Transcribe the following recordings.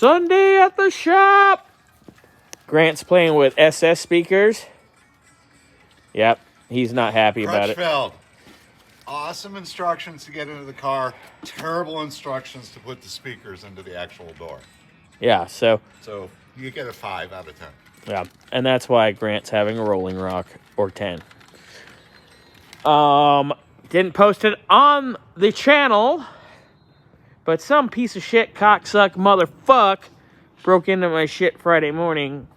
Sunday at the shop. Grant's playing with SS speakers. Yep, he's not happy about it. Crutchfield. Awesome instructions to get into the car. Terrible instructions to put the speakers into the actual door. Yeah, so you get a 5 out of 10. Yeah, and that's why Grant's having a Rolling Rock or 10. Didn't post it on the channel, but some piece of shit cocksuck motherfuck broke into my shit Friday morning.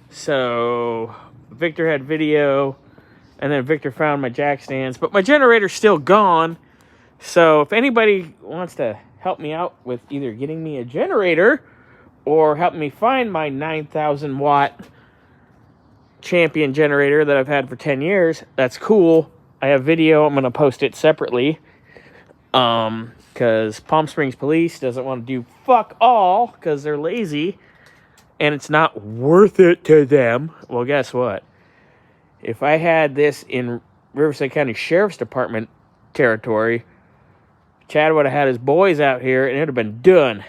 So Victor had video, and then Victor found my jack stands, but my generator's still gone. So if anybody wants to help me out with either getting me a generator or help me find my 9,000 watt champion generator that I've had for 10 years, that's cool. I have video. I'm going to post it separately. Because Palm Springs Police doesn't want to do fuck all because they're lazy and it's not worth it to them. Well, guess what? If I had this in Riverside County Sheriff's Department territory, Chad would have had his boys out here and it would have been done.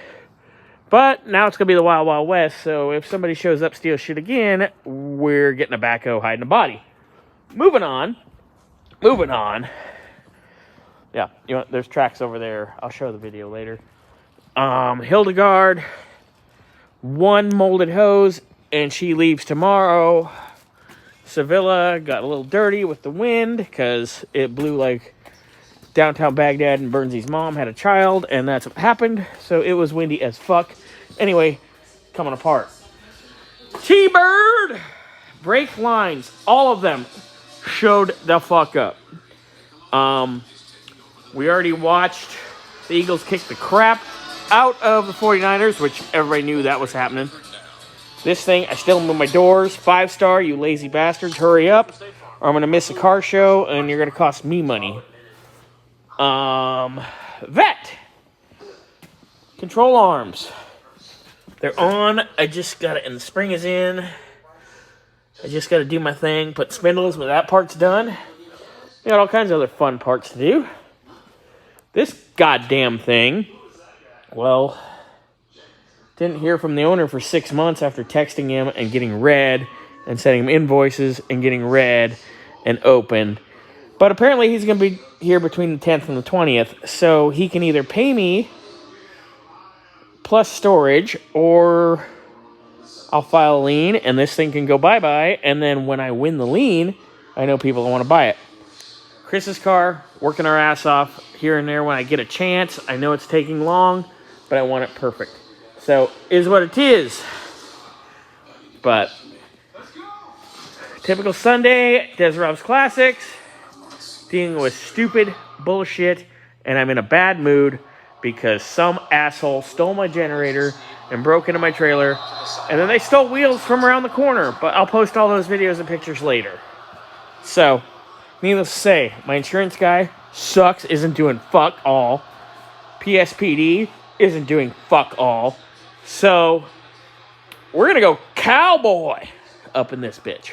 But now it's going to be the Wild Wild West, so if somebody shows up, steals shit again, we're getting a backhoe, hiding a body. Moving on. Yeah, there's tracks over there. I'll show the video later. Hildegard, 1 molded hose, and she leaves tomorrow. Sevilla got a little dirty with the wind because it blew like downtown Baghdad, and Burnsy's mom had a child, and that's what happened. So it was windy as fuck. Anyway, coming apart. T-Bird! Brake lines, all of them showed the fuck up. We already watched the Eagles kick the crap out of the 49ers, which everybody knew that was happening. This thing, I still move my doors. 5-star, you lazy bastards, hurry up, or I'm going to miss a car show, and you're going to cost me money. Vet. Control arms. They're on. I just got it, and the spring is in. I just got to do my thing, put spindles when that part's done. We got all kinds of other fun parts to do. This goddamn thing, well, didn't hear from the owner for 6 months after texting him and getting read and sending him invoices and getting read and opened. But apparently he's going to be here between the 10th and the 20th, so he can either pay me plus storage, or I'll file a lien, and this thing can go bye-bye, and then when I win the lien, I know people want to buy it. Chris's car, working our ass off here and there when I get a chance. I know it's taking long, but I want it perfect. So, is what it is. But, typical Sunday, Des Rob's Classics, dealing with stupid bullshit, and I'm in a bad mood because some asshole stole my generator and broke into my trailer, and then they stole wheels from around the corner, but I'll post all those videos and pictures later. So, needless to say, my insurance guy sucks, isn't doing fuck all. PSPD isn't doing fuck all. So, we're going to go cowboy up in this bitch.